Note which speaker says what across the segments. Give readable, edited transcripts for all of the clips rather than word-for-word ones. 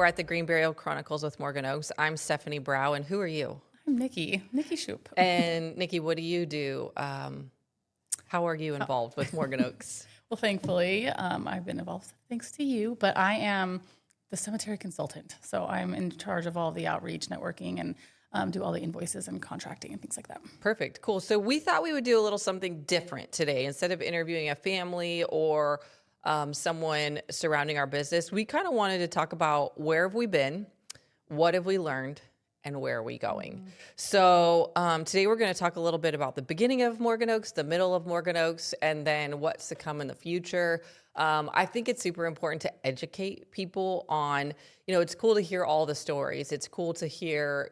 Speaker 1: we're at the Green Burial Chronicles with Morgan Oaks. I'm Stephanie Brow, and who are you?
Speaker 2: I'm Nikki Shoop.
Speaker 1: And Nikki, what do you do? How are you involved with Morgan Oaks?
Speaker 2: Well, thankfully, I've been involved thanks to you, but I am the cemetery consultant. So I'm in charge of all the outreach, networking, and do all the invoices and contracting and things like that.
Speaker 1: Perfect. Cool. So we thought we would do a little something different today. Instead of interviewing a family or someone surrounding our business, we kind of wanted to talk about where have we been, what have we learned, and where are we going? So today we're going to talk a little bit about the beginning of Morgan Oaks, the middle of Morgan Oaks, and then what's to come in the future. I think it's super important to educate people on, it's cool to hear all the stories. It's cool to hear,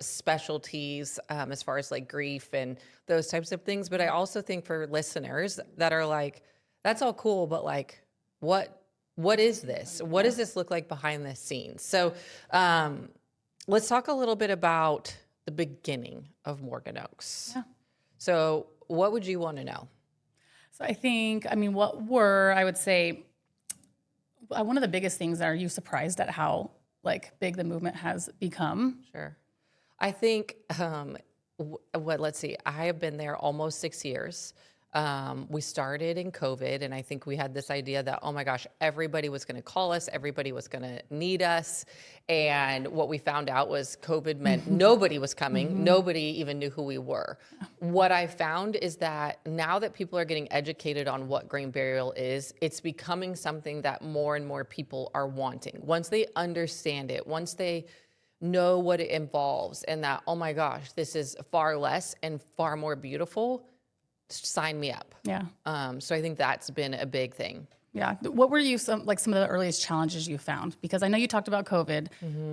Speaker 1: specialties as far as like grief and those types of things. But I also think for listeners that are like, that's all cool, but like, what is this? What does this look like behind the scenes? So, let's talk a little bit about the beginning of Morgan Oaks.
Speaker 2: Yeah.
Speaker 1: So what would you want to know?
Speaker 2: So I would say, one of the biggest things, are you surprised at how big the movement has become?
Speaker 1: Sure. I think, let's see, I have been there almost 6 years. We started in COVID, and I think we had this idea that, oh my gosh, everybody was going to call us, everybody was going to need us. And what we found out was COVID meant nobody was coming. Nobody even knew who we were. What I found is that now that people are getting educated on what green burial is, it's becoming something that more and more people are wanting. Once they understand it, once they know what it involves, and that, oh my gosh, this is far less and far more beautiful, sign me up.
Speaker 2: Yeah.
Speaker 1: So I think that's been a big thing.
Speaker 2: Yeah. What were some of the earliest challenges you found? Because I know you talked about COVID.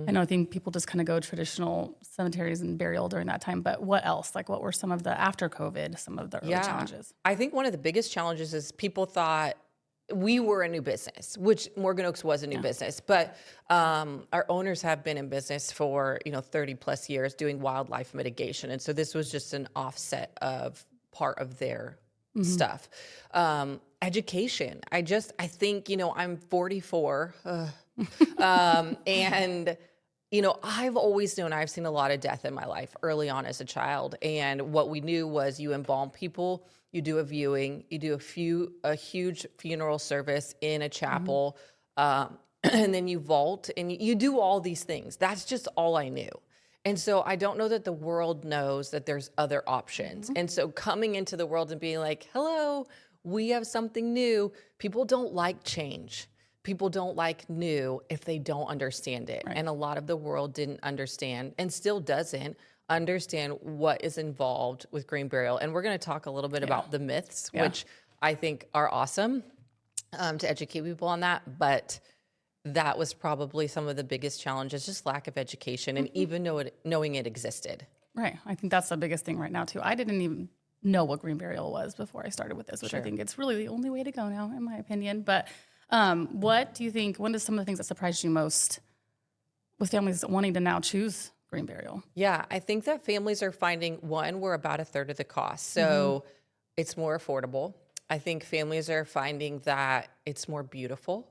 Speaker 2: I think people just kind of go traditional cemeteries and burial during that time. But what else? What were some of the after COVID, some of the early challenges?
Speaker 1: I think one of the biggest challenges is people thought we were a new business, which Morgan Oaks was a new business. But our owners have been in business for 30 plus years doing wildlife mitigation. And so this was just an offset of part of their stuff. Education. I think, I'm 44. And, I've always known I've seen a lot of death in my life early on as a child. And what we knew was you embalm people, you do a viewing, you do a huge funeral service in a chapel, and then you vault and you do all these things. That's just all I knew. And so I don't know that the world knows that there's other options. And so coming into the world and being like, hello, we have something new. People don't like change. People don't like new if they don't understand it. Right. And a lot of the world didn't understand and still doesn't understand what is involved with green burial. And we're going to talk a little bit about the myths, which I think are awesome to educate people on that. But that was probably some of the biggest challenges, just lack of education and even knowing it existed.
Speaker 2: Right. I think that's the biggest thing right now, too. I didn't even know what green burial was before I started with this, which I think it's really the only way to go now, in my opinion. But what do you think, what are some of the things that surprised you most with families wanting to now choose green burial?
Speaker 1: Yeah, I think that families are finding, one, we're about a third of the cost. So it's more affordable. I think families are finding that it's more beautiful.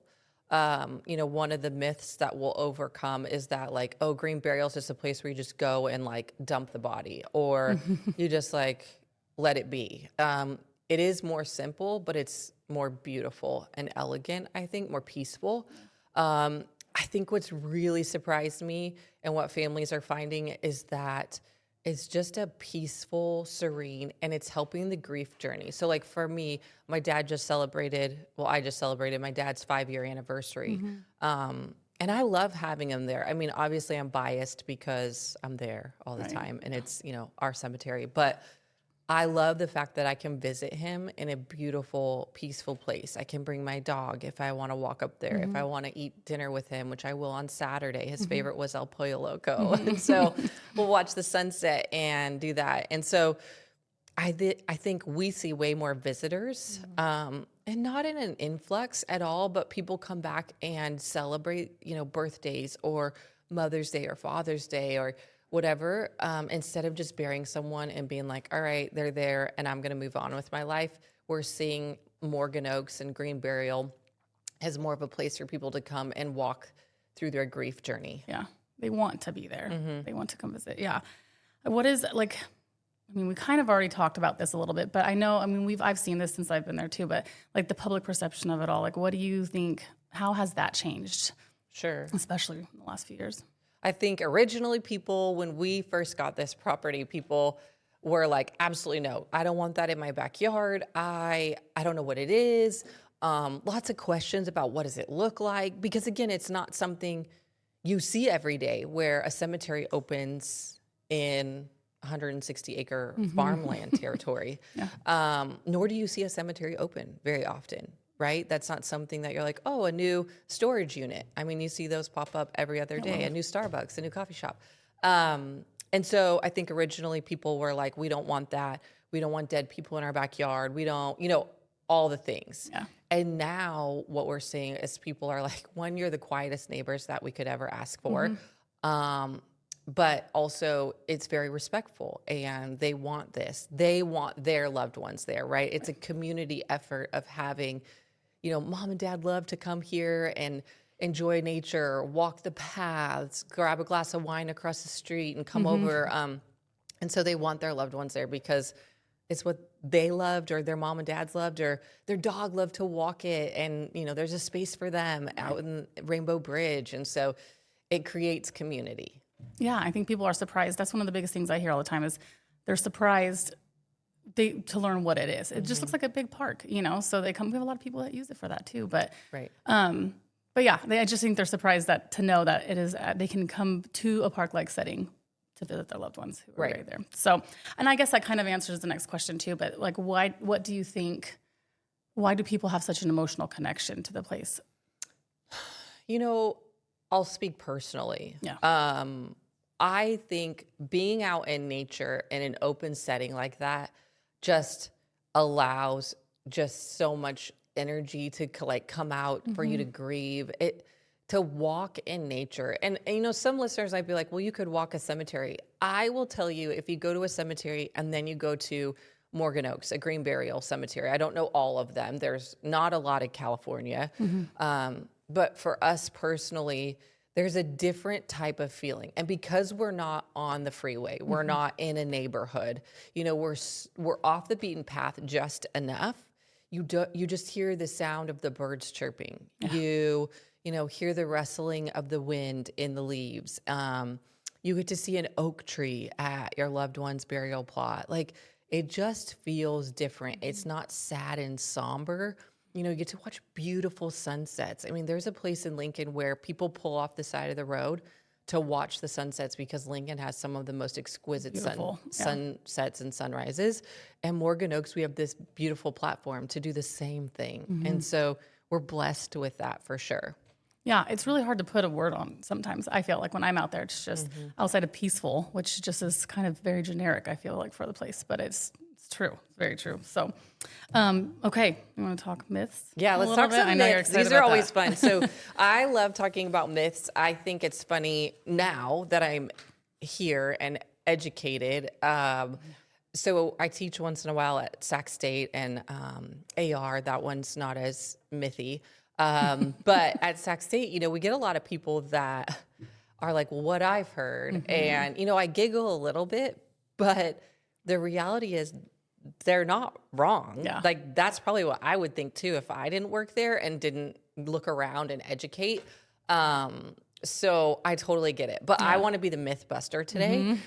Speaker 1: One of the myths that we'll overcome is that green burial is just a place where you just go and dump the body or you just let it be. It is more simple, but it's more beautiful and elegant, I think, more peaceful. I think what's really surprised me and what families are finding is that it's just a peaceful, serene, and it's helping the grief journey. So for me, my dad I just celebrated my dad's 5-year anniversary. And I love having him there. I mean, obviously I'm biased because I'm there all the time and it's, our cemetery, but I love the fact that I can visit him in a beautiful, peaceful place. I can bring my dog if I want to walk up there, if I want to eat dinner with him, which I will on Saturday. His favorite was El Pollo Loco. And so we'll watch the sunset and do that. And so I think we see way more visitors, and not in an influx at all, but people come back and celebrate, birthdays or Mother's Day or Father's Day or whatever, instead of just burying someone and being like, all right, they're there and I'm going to move on with my life. We're seeing Morgan Oaks and green burial as more of a place for people to come and walk through their grief journey.
Speaker 2: Yeah. They want to be there. They want to come visit. Yeah. What is like, I mean, we kind of already talked about this a little bit, but I know, I mean, I've seen this since I've been there too, but like the public perception of it all, like, what do you think, how has that changed?
Speaker 1: Sure.
Speaker 2: Especially in the last few years.
Speaker 1: I think originally people, when we first got this property, people were like, absolutely no, I don't want that in my backyard. I don't know what it is. Lots of questions about what does it look like? Because again, it's not something you see every day where a cemetery opens in 160-acre farmland territory. Nor do you see a cemetery open very often, right? That's not something that you're like, oh, a new storage unit. I mean, you see those pop up every other day, a new Starbucks, a new coffee shop. And so I think originally people were like, we don't want that. We don't want dead people in our backyard. We don't, all the things.
Speaker 2: Yeah.
Speaker 1: And now what we're seeing is people are like, one, you're the quietest neighbors that we could ever ask for. But also it's very respectful and they want this. They want their loved ones there, right? It's a community effort of having, mom and dad love to come here and enjoy nature, walk the paths, grab a glass of wine across the street and come over. And so they want their loved ones there because it's what they loved or their mom and dad's loved or their dog loved to walk it. And, there's a space for them out in Rainbow Bridge. And so it creates community.
Speaker 2: Yeah, I think people are surprised. That's one of the biggest things I hear all the time is they're surprised to learn what it is. It just looks like a big park, so they come. We have a lot of people that use it for that too. But
Speaker 1: right.
Speaker 2: But yeah, I just think they're surprised to know that it is. They can come to a park-like setting to visit their loved ones who are right there. So, and I guess that kind of answers the next question too. But like, why? What do you think? Why do people have such an emotional connection to the place?
Speaker 1: I'll speak personally.
Speaker 2: Yeah.
Speaker 1: I think being out in nature in an open setting like that just allows just so much energy to come out for you to grieve it, to walk in nature. And some listeners might be like, well, you could walk a cemetery. I will tell you, if you go to a cemetery and then you go to Morgan Oaks, a green burial cemetery, I don't know all of them. There's not a lot in California. But for us personally, there's a different type of feeling. And because we're not on the freeway, we're not in a neighborhood, we're off the beaten path just enough. You just hear the sound of the birds chirping. Yeah. You hear the rustling of the wind in the leaves. You get to see an oak tree at your loved one's burial plot. Like, it just feels different. It's not sad and somber. You get to watch beautiful sunsets. I mean, there's a place in Lincoln where people pull off the side of the road to watch the sunsets because Lincoln has some of the most exquisite sunsets and sunrises. And Morgan Oaks, we have this beautiful platform to do the same thing. And so we're blessed with that for sure.
Speaker 2: Yeah, it's really hard to put a word on sometimes. I feel like when I'm out there, it's just outside of peaceful, which just is kind of very generic, I feel like, for the place. But it's true. It's very true. So, okay, you want to talk myths?
Speaker 1: Yeah, let's talk some myths. These are always fun. So I love talking about myths. I think it's funny now that I'm here and educated. So I teach once in a while at Sac State and AR. That one's not as mythy. But at Sac State, we get a lot of people that are like, well, what I've heard. And, I giggle a little bit, but the reality is they're not wrong.
Speaker 2: Yeah.
Speaker 1: Like, that's probably what I would think too if I didn't work there and didn't look around and educate. So I totally get it. But I want to be the myth buster today.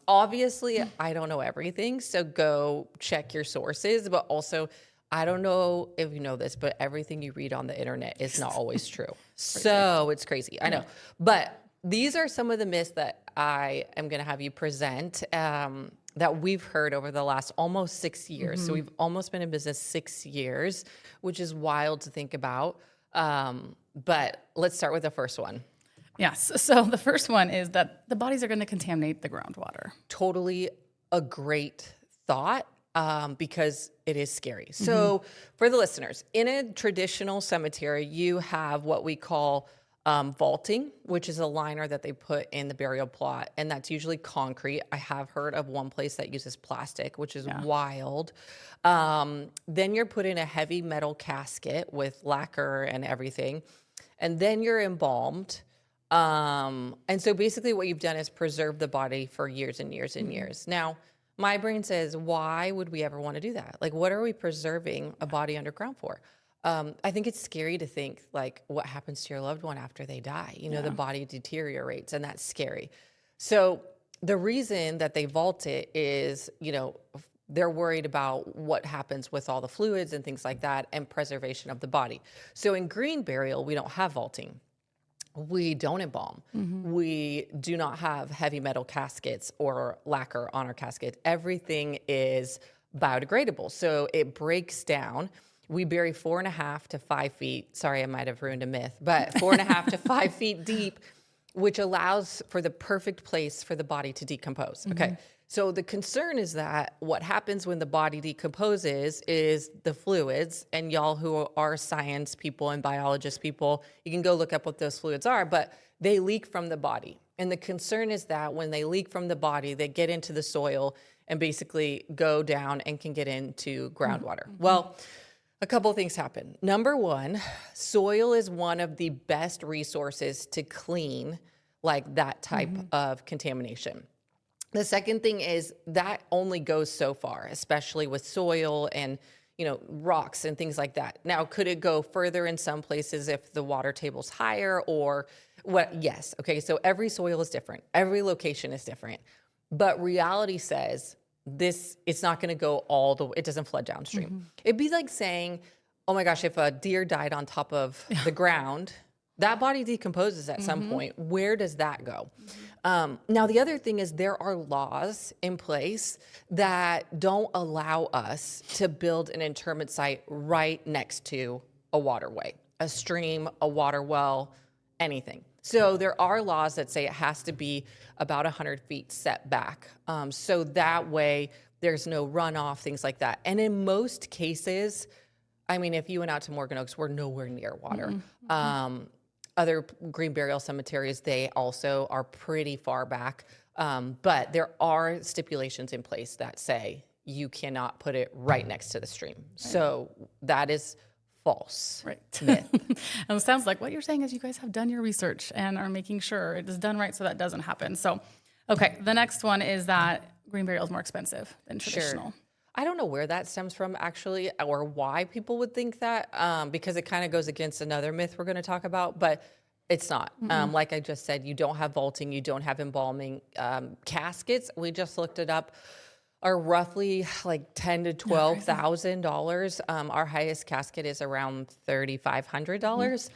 Speaker 1: Obviously, I don't know everything. So go check your sources. But also, I don't know if you know this, but everything you read on the internet is not always true. So it's crazy. I know. But these are some of the myths that I am going to have you present that we've heard over the last almost 6 years. So we've almost been in business 6 years, which is wild to think about. But let's start with the first one.
Speaker 2: Yes. So the first one is that the bodies are going to contaminate the groundwater.
Speaker 1: Totally a great thought. Because it is scary. So for the listeners, in a traditional cemetery, you have what we call vaulting, which is a liner that they put in the burial plot, and that's usually concrete. I have heard of one place that uses plastic, which is wild. Then you're put in a heavy metal casket with lacquer and everything, and then you're embalmed. And so basically what you've done is preserve the body for years and years and years. Now, my brain says, why would we ever want to do that? Like, what are we preserving a body underground for? I think it's scary to think like what happens to your loved one after they die. You know, the body deteriorates, and that's scary. So the reason that they vault it is, you know, they're worried about what happens with all the fluids and things like that and preservation of the body. So in green burial, we don't have vaulting. We don't embalm. We do not have heavy metal caskets or lacquer on our casket. Everything is biodegradable. So it breaks down. We bury 4.5 to 5 feet. Sorry, I might have ruined a myth, but 4.5 to 5 feet deep, which allows for the perfect place for the body to decompose. Okay. So the concern is that what happens when the body decomposes is the fluids, and y'all who are science people and biologist people, you can go look up what those fluids are, but they leak from the body. And the concern is that when they leak from the body, they get into the soil and basically go down and can get into groundwater. Well, a couple of things happen. Number one, soil is one of the best resources to clean like that type of contamination. The second thing is that only goes so far, especially with soil and, you know, rocks and things like that. Now, could it go further in some places if the water table's higher or what? Yes. Okay. So every soil is different. Every location is different. But reality says it's not going to go all the way. It doesn't flood downstream. It'd be like saying, oh my gosh, if a deer died on top of the ground, that body decomposes at some point. Where does that go? Now, the other thing is there are laws in place that don't allow us to build an interment site right next to a waterway, a stream, a water well, anything. So there are laws that say it has to be about 100 feet set back. So that way there's no runoff, things like that. And in most cases, I mean, if you went out to Morgan Oaks, we're nowhere near water. Other green burial cemeteries, they also are pretty far back. But there are stipulations in place that say you cannot put it right next to the stream. So that is false.
Speaker 2: Right.
Speaker 1: Myth.
Speaker 2: And it sounds like what you're saying is you guys have done your research and are making sure it is done right so that doesn't happen. So, okay, the next one is that green burial is more expensive than traditional.
Speaker 1: Sure. I don't know where that stems from actually, or why people would think that, because it kind of goes against another myth we're going to talk about, but it's not. Like I just said, you don't have vaulting, you don't have embalming. Caskets, we just looked it up, are roughly like $10,000 to $12,000. Our highest casket is around $3,500.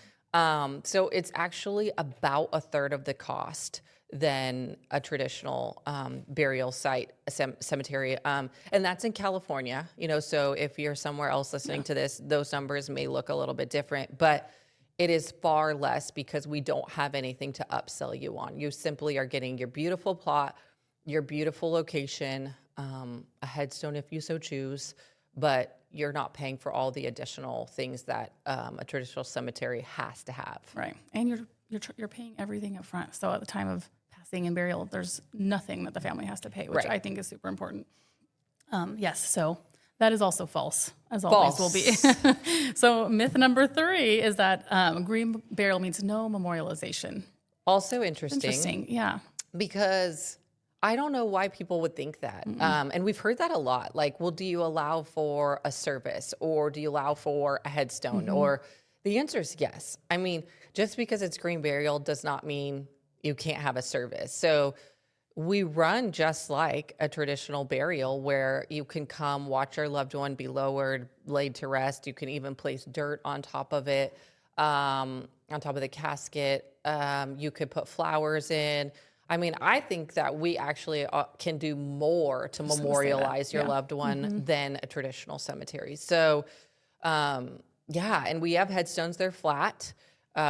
Speaker 1: So it's actually about a third of the cost than a traditional burial site, cemetery. And that's in California, you know, so if you're somewhere else listening to this, those numbers may look a little bit different, but it is far less because we don't have anything to upsell you on. You simply are getting your beautiful plot, your beautiful location, a headstone if you so choose, but you're not paying for all the additional things that a traditional cemetery has to have.
Speaker 2: Right. And you're paying everything up front. So at the time of passing and burial, there's nothing that the family has to pay, which I think is super important. Yes. So that is also false, as always will be. So myth number 3 is that green burial means no memorialization.
Speaker 1: Also interesting.
Speaker 2: Interesting. Yeah.
Speaker 1: Because I don't know why people would think that. And we've heard that a lot. Like, well, do you allow for a service or do you allow for a headstone? Or the answer is yes. I mean, just because it's green burial does not mean you can't have a service. So we run just like a traditional burial where you can come watch your loved one be lowered, laid to rest. You can even place dirt on top of it, on top of the casket. You could put flowers in. I mean, I think that we actually can do more to memorialize your loved one than a traditional cemetery. So, and we have headstones. They're flat.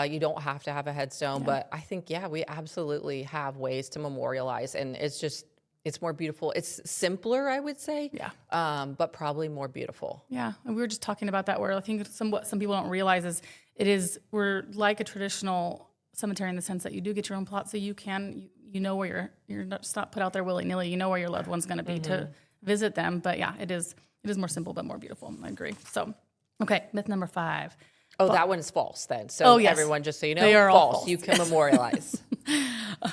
Speaker 1: You don't have to have a headstone, but I think, we absolutely have ways to memorialize, and it's more beautiful. It's simpler, I would say, but probably more beautiful. Yeah,
Speaker 2: and we were just talking about that, where I think what some people don't realize is we're like a traditional cemetery in the sense that you do get your own plot, so you know where you're not put out there willy-nilly. You know where your loved one's going to be to visit them. But it is more simple but more beautiful. I agree. So, okay, myth number 5.
Speaker 1: Oh, that one's false then. So
Speaker 2: Oh, yes.
Speaker 1: everyone, just so you know,
Speaker 2: They are all
Speaker 1: false.
Speaker 2: false.
Speaker 1: You can memorialize.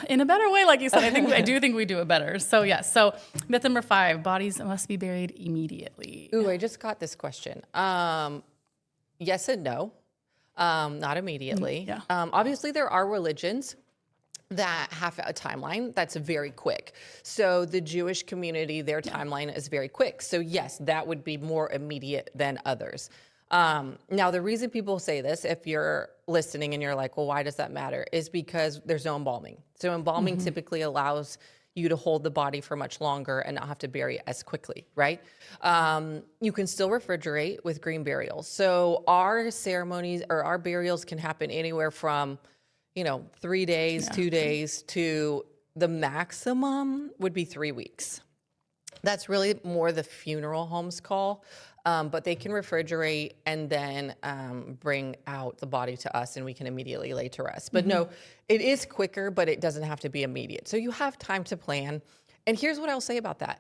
Speaker 2: In a better way, like you said, I do think we do it better. So yes. So myth number 5: bodies must be buried immediately.
Speaker 1: Ooh, I just got this question. Yes and no. Not immediately.
Speaker 2: Yeah.
Speaker 1: Obviously, there are religions that have a timeline that's very quick. So the Jewish community, their timeline is very quick. So yes, that would be more immediate than others. Now, the reason people say this, if you're listening and you're like, well, why does that matter? Is because there's no embalming. So embalming typically allows you to hold the body for much longer and not have to bury it as quickly, right? You can still refrigerate with green burials. So our ceremonies or our burials can happen anywhere from 3 days, 2 days to the maximum would be 3 weeks. That's really more the funeral home's call, but they can refrigerate and then bring out the body to us and we can immediately lay to rest. But no, it is quicker, but it doesn't have to be immediate. So you have time to plan. And here's what I'll say about that.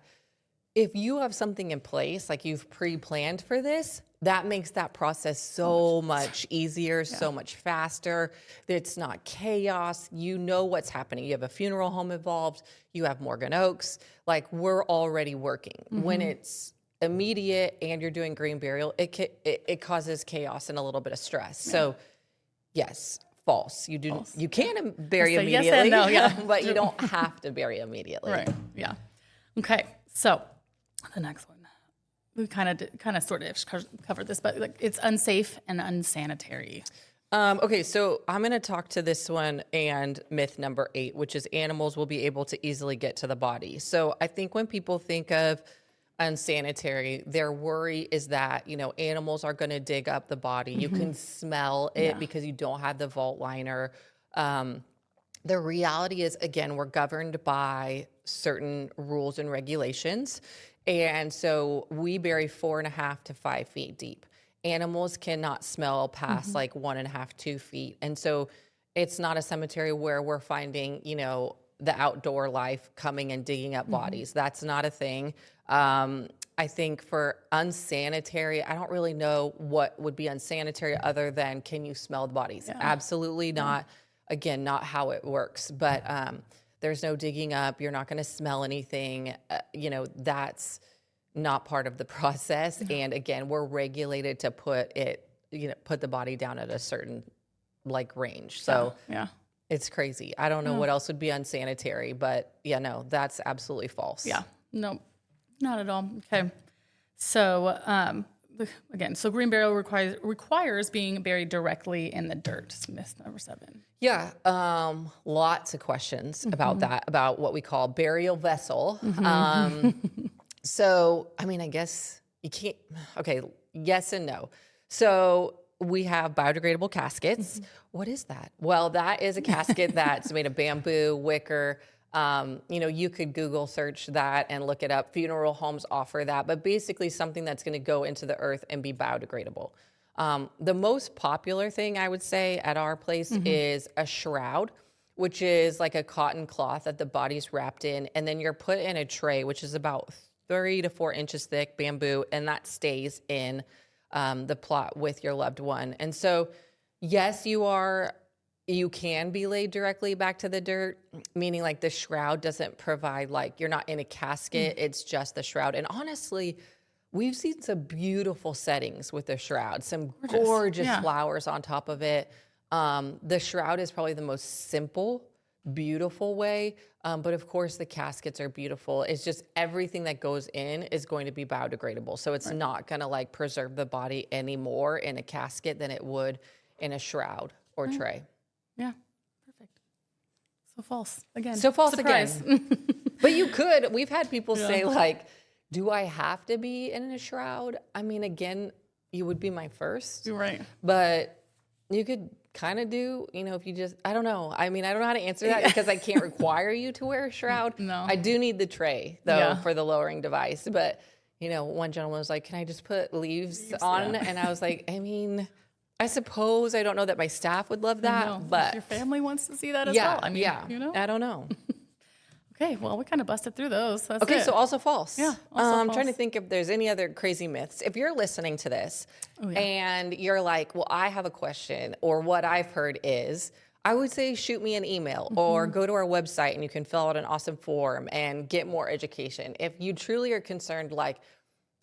Speaker 1: If you have something in place, like you've pre-planned for this, that makes that process so much easier, so much faster. It's not chaos. You know what's happening. You have a funeral home involved. You have Morgan Oaks. Like, we're already working. When it's immediate and you're doing green burial, it causes chaos and a little bit of stress. So, yes, false. You can bury
Speaker 2: So
Speaker 1: immediately,
Speaker 2: yes and no,
Speaker 1: but you don't have to bury immediately.
Speaker 2: Right. Yeah. Okay. So the next one, we kind of sort of covered this, but like it's unsafe and unsanitary.
Speaker 1: Okay, so I'm going to talk to this one and myth number 8, which is animals will be able to easily get to the body. So I think when people think of unsanitary, their worry is that, animals are going to dig up the body. You can smell it because you don't have the vault liner. The reality is, again, we're governed by certain rules and regulations. And so we bury 4.5 to 5 feet deep. Animals cannot smell past like 1.5, 2 feet. And so it's not a cemetery where we're finding, the outdoor life coming and digging up bodies. That's not a thing. I think for unsanitary, I don't really know what would be unsanitary other than can you smell the bodies? Absolutely not. Again, not how it works. But there's no digging up. You're not going to smell anything. That's not part of the process. And again, we're regulated to put the body down at a certain range. So it's crazy. I don't know what else would be unsanitary, but that's absolutely false.
Speaker 2: Yeah. No, not at all. Okay. So, again, so green burial requires being buried directly in the dirt. Myth number 7.
Speaker 1: Yeah. Lots of questions about that, about what we call burial vessel. So, I guess you can't, okay, yes and no. So we have biodegradable caskets. What is that? Well, that is a casket that's made of bamboo, wicker. You could Google search that and look it up. Funeral homes offer that, but basically something that's going to go into the earth and be biodegradable. The most popular thing I would say at our place is a shroud, which is like a cotton cloth that the body's wrapped in, and then you're put in a tray, which is about 3 to 4 inches thick bamboo, and that stays in the plot with your loved one. And so, yes, you can be laid directly back to the dirt, meaning like the shroud doesn't provide, you're not in a casket, it's just the shroud. And honestly, we've seen some beautiful settings with the shroud, some gorgeous flowers on top of it. The shroud is probably the most simple, beautiful way. But of course the caskets are beautiful. It's just everything that goes in is going to be biodegradable. So it's not going to preserve the body any more in a casket than it would in a shroud or tray.
Speaker 2: Yeah. Perfect. So false again.
Speaker 1: So false
Speaker 2: Surprise.
Speaker 1: again. But you could, we've had people say do I have to be in a shroud? Again, you would be my first.
Speaker 2: You're right.
Speaker 1: But you could kind of do, if you just, I don't know. I don't know how to answer that because I can't require you to wear a shroud.
Speaker 2: No.
Speaker 1: I do need the tray, though, for the lowering device. But, one gentleman was like, can I just put leaves on?
Speaker 2: Yeah.
Speaker 1: And I was like, I suppose. I don't know that my staff would love that. But
Speaker 2: your family wants to see that as well.
Speaker 1: I don't know.
Speaker 2: Okay, well, we kind of busted through those. That's
Speaker 1: Okay,
Speaker 2: it.
Speaker 1: so also false.
Speaker 2: Yeah, also
Speaker 1: I'm trying to
Speaker 2: false.
Speaker 1: think if there's any other crazy myths. If you're listening to this
Speaker 2: Oh, yeah.
Speaker 1: and you're like, well, I have a question, or what I've heard is, I would say shoot me an email or go to our website and you can fill out an awesome form and get more education. If you truly are concerned, like,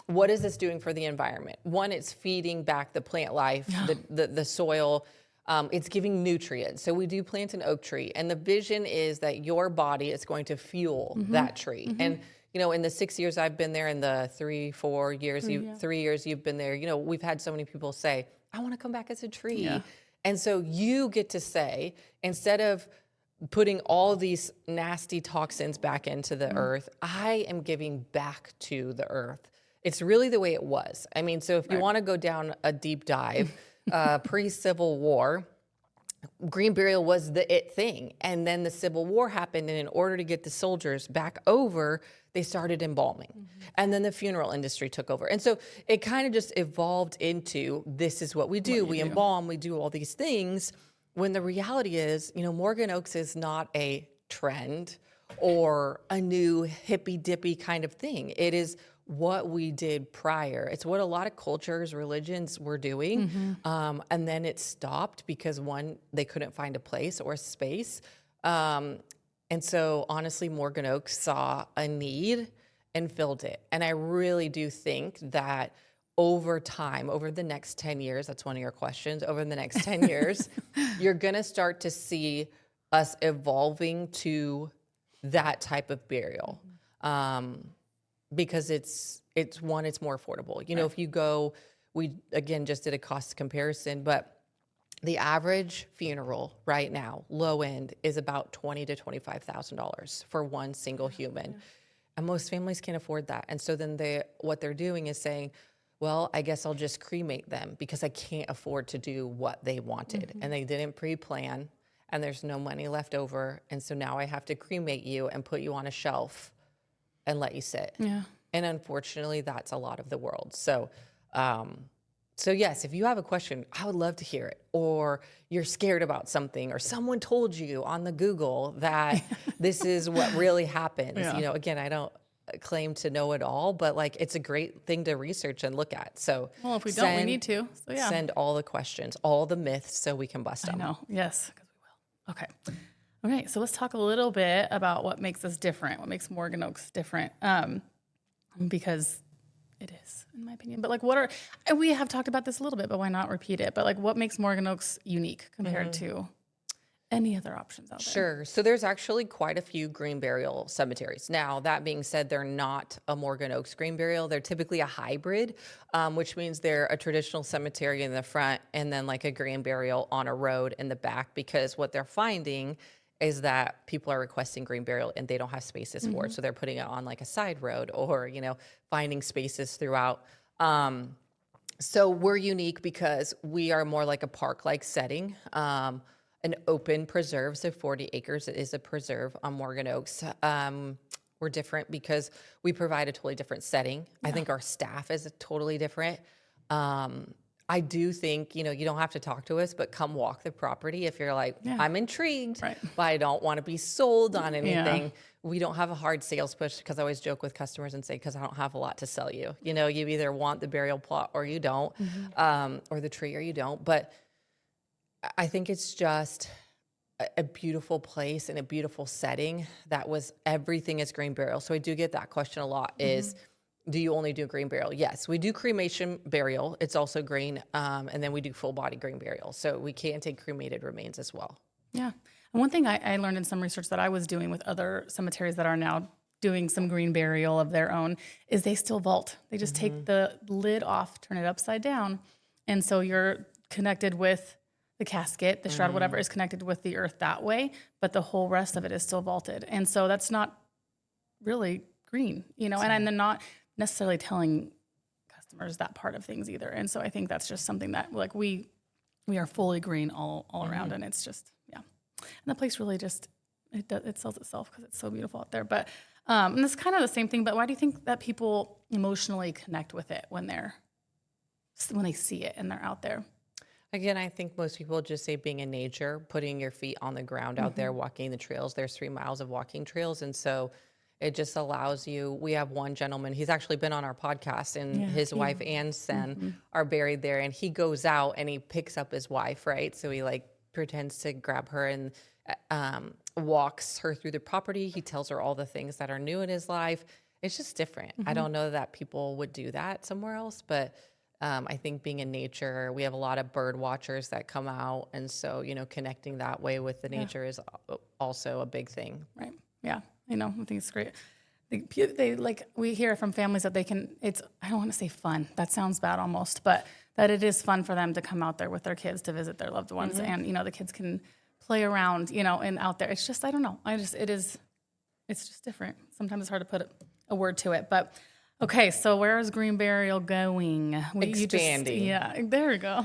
Speaker 1: what is this doing for the environment? One, it's feeding back the plant life, the soil. It's giving nutrients. So we do plant an oak tree, and the vision is that your body is going to fuel that tree. And in the 6 years I've been there, and the 3 years you've been there, we've had so many people say, "I want to come back as a tree."
Speaker 2: Yeah.
Speaker 1: And so you get to say, instead of putting all these nasty toxins back into the earth, I am giving back to the earth. It's really the way it was. I mean, so if you want to go down a deep dive, pre-Civil War, green burial was the it thing. And then the Civil War happened, and in order to get the soldiers back over, they started embalming. And then the funeral industry took over. And so it kind of just evolved into, this is what we do. We embalm, we do all these things. When the reality is, Morgan Oaks is not a trend or a new hippy dippy kind of thing. It is what we did prior. It's what a lot of cultures, religions were doing. And then it stopped because, one, they couldn't find a place or a space. And so honestly, Morgan Oaks saw a need and filled it. And I really do think that over time, over the next 10 years, that's one of your questions, over the next 10 years, you're going to start to see us evolving to that type of burial. Because it's more affordable. If you go, we again just did a cost comparison, but the average funeral right now, low end, is about $20,000 to $25,000 for one single human. And most families can't afford that. And so then what they're doing is saying, well, I guess I'll just cremate them because I can't afford to do what they wanted. And they didn't pre-plan, and there's no money left over. And so now I have to cremate you and put you on a shelf and let you sit.
Speaker 2: Yeah.
Speaker 1: And unfortunately, that's a lot of the world. So yes, if you have a question, I would love to hear it. Or you're scared about something, or someone told you on the Google that this is what really happens.
Speaker 2: Yeah.
Speaker 1: Again, I don't claim to know it all, but it's a great thing to research and look at. So,
Speaker 2: well, if we don't, we need to. So yeah,
Speaker 1: send all the questions, all the myths, so we can bust them.
Speaker 2: I know. Yes, because we will. Okay. Okay. So let's talk a little bit about what makes us different. What makes Morgan Oaks different? Because it is, in my opinion. But and we have talked about this a little bit, but why not repeat it? But what makes Morgan Oaks unique compared to any other options out there?
Speaker 1: Sure. So there's actually quite a few green burial cemeteries. Now, that being said, they're not a Morgan Oaks green burial. They're typically a hybrid, which means they're a traditional cemetery in the front and then a green burial on a road in the back, because what they're finding is that people are requesting green burial and they don't have spaces for it. So they're putting it on a side road, or, finding spaces throughout. So we're unique because we are more like a park-like setting, an open preserve. So 40 acres is a preserve on Morgan Oaks. We're different because we provide a totally different setting. I think our staff is totally different. I do think, you don't have to talk to us, but come walk the property if you're like, I'm intrigued, but I don't want to be sold on anything. We don't have a hard sales push, because I always joke with customers and say, because I don't have a lot to sell you. You either want the burial plot or you don't, or the tree or you don't. But I think it's just a beautiful place and a beautiful setting that was everything is green burial. So I do get that question a lot is, do you only do green burial? Yes, we do cremation burial. It's also green. And then we do full body green burial. So we can take cremated remains as well.
Speaker 2: Yeah. And one thing I learned in some research that I was doing with other cemeteries that are now doing some green burial of their own is they still vault. They just take the lid off, turn it upside down. And so you're connected with the casket, the shroud, whatever is connected with the earth that way, but the whole rest of it is still vaulted. And so that's not really green, and they're not necessarily telling customers that part of things either. And so I think that's just something that we are fully green all around, and it's just, and the place really just, it sells itself because it's so beautiful out there. But, and it's kind of the same thing, but why do you think that people emotionally connect with it when they see it and they're out there?
Speaker 1: Again, I think most people just say being in nature, putting your feet on the ground out there, walking the trails. There's 3 miles of walking trails. And so it just allows you. We have one gentleman, he's actually been on our podcast, and
Speaker 2: Yeah,
Speaker 1: his wife and son are buried there. And he goes out and he picks up his wife, right? So he like pretends to grab her and walks her through the property. He tells her all the things that are new in his life. It's just different. I don't know that people would do that somewhere else, but I think being in nature, we have a lot of bird watchers that come out. And so, connecting that way with the nature is also a big thing.
Speaker 2: Right. Yeah. I think it's great. They like, we hear from families that I don't want to say fun. That sounds bad almost, but that it is fun for them to come out there with their kids to visit their loved ones. And, the kids can play around, and out there. It's just, I don't know. It's just different. Sometimes it's hard to put a word to it, but okay. So where is Green Burial going?
Speaker 1: Expanding.
Speaker 2: There we go.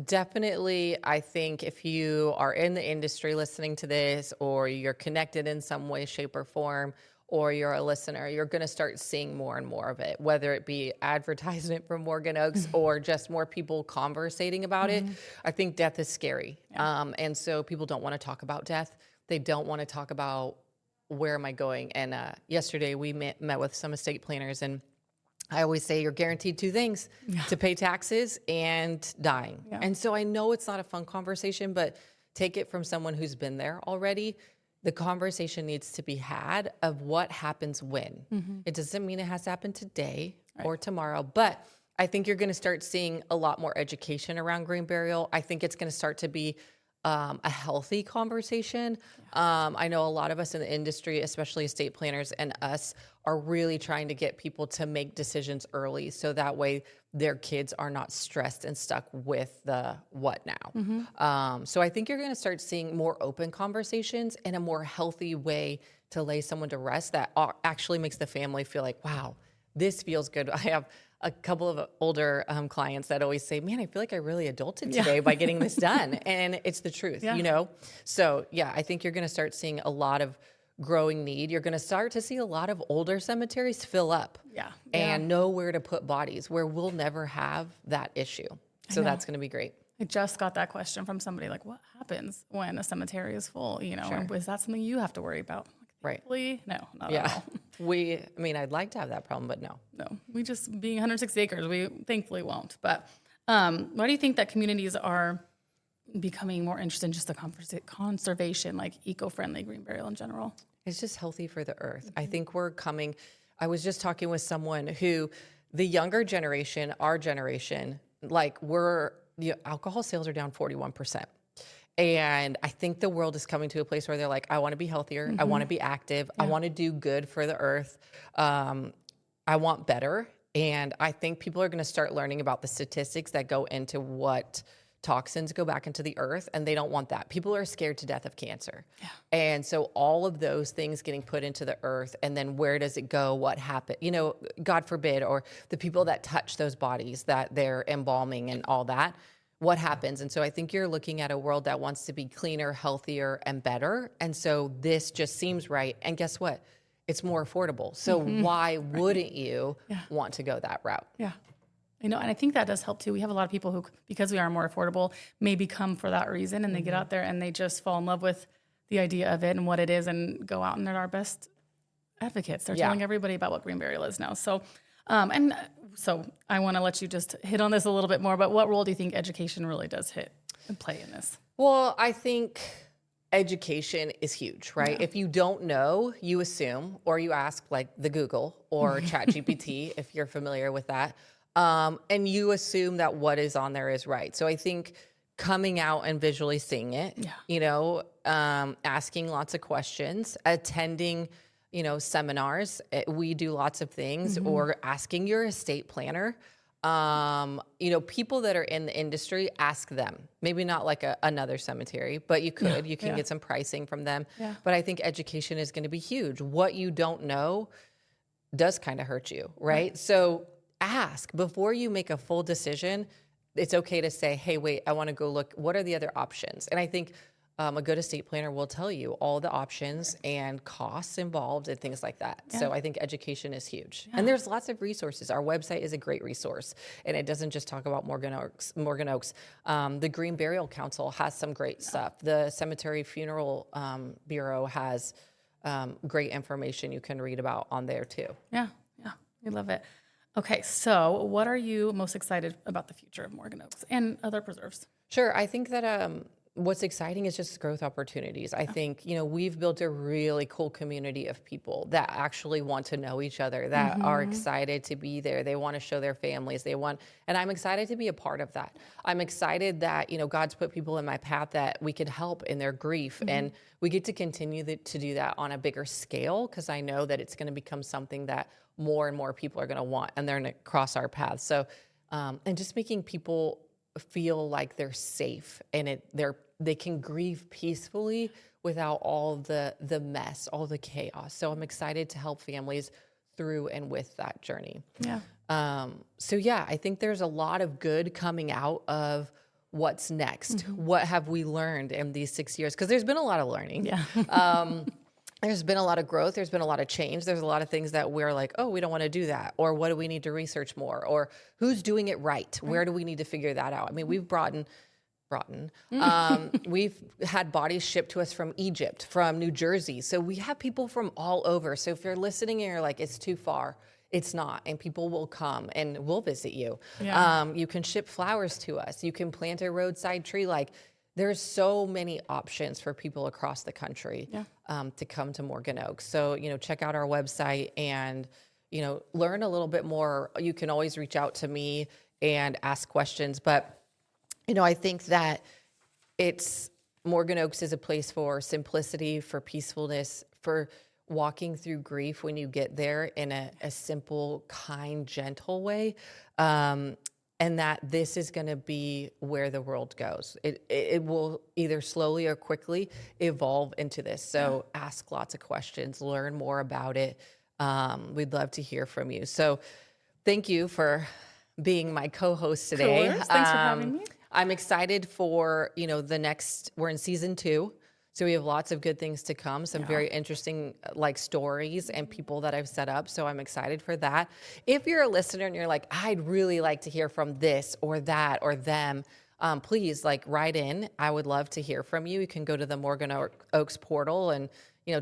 Speaker 1: Definitely. I think if you are in the industry listening to this, or you're connected in some way, shape, or form, or you're a listener, you're going to start seeing more and more of it, whether it be advertisement from Morgan Oaks or just more people conversating about it. I think death is scary. And so people don't want to talk about death. They don't want to talk about where am I going. And yesterday we met with some estate planners, and I always say you're guaranteed 2 things, to pay taxes and dying.
Speaker 2: Yeah.
Speaker 1: And so I know it's not a fun conversation, but take it from someone who's been there already. The conversation needs to be had of what happens when. It doesn't mean it has to happen today or tomorrow, but I think you're going to start seeing a lot more education around green burial. I think it's going to start to be a healthy conversation. I know a lot of us in the industry, especially estate planners and us, are really trying to get people to make decisions early, so that way their kids are not stressed and stuck with the what now. So I think you're going to start seeing more open conversations and a more healthy way to lay someone to rest that actually makes the family feel like, wow, this feels good. I have a couple of older clients that always say, man, I feel like I really adulted today by getting this done. And it's the truth, So I think you're going to start seeing a lot of growing need. You're going to start to see a lot of older cemeteries fill up and know where to put bodies, where we'll never have that issue. So that's going to be great.
Speaker 2: I just got that question from somebody, like, what happens when a cemetery is full, and is that something you have to worry about?
Speaker 1: Right.
Speaker 2: No, not at all.
Speaker 1: I'd like to have that problem, but no.
Speaker 2: No, we just, being 106 acres, we thankfully won't. But why do you think that communities are becoming more interested in just the conservation, like eco-friendly green burial in general?
Speaker 1: It's just healthy for the earth. I think I was just talking with someone who, the younger generation, our generation, like alcohol sales are down 41%. And I think the world is coming to a place where they're like, I want to be healthier. I want to be active. I want to do good for the earth. I want better. And I think people are going to start learning about the statistics that go into what toxins go back into the earth. And they don't want that. People are scared to death of cancer. Yeah. And so all of those things getting put into the earth, and then where does it go? What happened? God forbid, or the people that touch those bodies that they're embalming and all that. What happens? And so I think you're looking at a world that wants to be cleaner, healthier, and better. And so this just seems right. And guess what? It's more affordable. So why wouldn't you want to go that route?
Speaker 2: Yeah. And I think that does help too. We have a lot of people who, because we are more affordable, maybe come for that reason, and they get out there and they just fall in love with the idea of it and what it is, and go out and they're our best advocates. They're telling everybody about what green burial is now. So, So I want to let you just hit on this a little bit more, but what role do you think education really does hit and play in this?
Speaker 1: Well, I think education is huge, right? If you don't know, you assume, or you ask like the Google or ChatGPT, if you're familiar with that. And you assume that what is on there is right. So I think coming out and visually seeing it, asking lots of questions, attending seminars. We do lots of things, or asking your estate planner. People that are in the industry, ask them. Maybe not like another cemetery, but you could. You can get some pricing from them. Yeah. But I think education is going to be huge. What you don't know does kind of hurt you, right? So ask before you make a full decision. It's okay to say, hey, wait, I want to go look. What are the other options? And I think a good estate planner will tell you all the options and costs involved and things like that. So I think education is huge. And there's lots of resources. Our website is a great resource, and it doesn't just talk about Morgan Oaks. The Green Burial Council has some great stuff. The Cemetery Funeral Bureau has great information you can read about on there too.
Speaker 2: Yeah, we love it. Okay, so what are you most excited about the future of Morgan Oaks and other preserves?
Speaker 1: Sure. I think that what's exciting is just growth opportunities. I think, we've built a really cool community of people that actually want to know each other, that are excited to be there. They want to show their families. And I'm excited to be a part of that. I'm excited that, God's put people in my path that we could help in their grief. And we get to continue to do that on a bigger scale, because I know that it's going to become something that more and more people are going to want, and they're going to cross our paths. So, and just making people feel like they're safe and they can grieve peacefully without all the mess, all the chaos. So I'm excited to help families through and with that journey.
Speaker 2: Yeah.
Speaker 1: I think there's a lot of good coming out of what's next. What have we learned in these 6 years? Because there's been a lot of learning.
Speaker 2: Yeah.
Speaker 1: There's been a lot of growth. There's been a lot of change. There's a lot of things that we're like, oh, we don't want to do that. Or what do we need to research more? Or who's doing it right? Where do we need to figure that out? I mean, we've we've had bodies shipped to us from Egypt, from New Jersey. So we have people from all over. So if you're listening and you're like, it's too far, it's not. And people will come and we'll visit you.
Speaker 2: Yeah.
Speaker 1: You can ship flowers to us. You can plant a roadside tree. There's so many options for people across the country to come to Morgan Oaks. So, check out our website and, learn a little bit more. You can always reach out to me and ask questions. But, I think that Morgan Oaks is a place for simplicity, for peacefulness, for walking through grief when you get there in a simple, kind, gentle way. And that this is going to be where the world goes. It will either slowly or quickly evolve into this. So ask lots of questions, learn more about it. We'd love to hear from you. So thank you for being my co-host today.
Speaker 2: Of course. Thanks for having me.
Speaker 1: I'm excited for, we're in season 2. So we have lots of good things to come, some very interesting stories and people that I've set up. So I'm excited for that. If you're a listener and you're like, I'd really like to hear from this or that or them, please write in. I would love to hear from you. You can go to the Morgan Oaks portal and,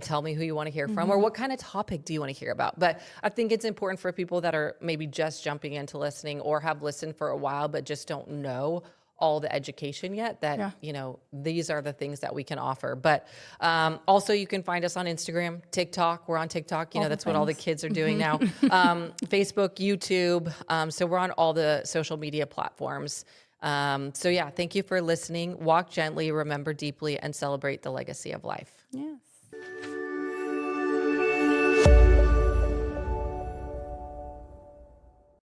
Speaker 1: tell me who you want to hear from or what kind of topic do you want to hear about. But I think it's important for people that are maybe just jumping into listening or have listened for a while but just don't know all the education yet that, these are the things that we can offer. But also you can find us on Instagram, TikTok. We're on TikTok. That's what all the kids are doing now. Facebook, YouTube. So we're on all the social media platforms. Thank you for listening. Walk gently, remember deeply, and celebrate the legacy of life.
Speaker 2: Yes.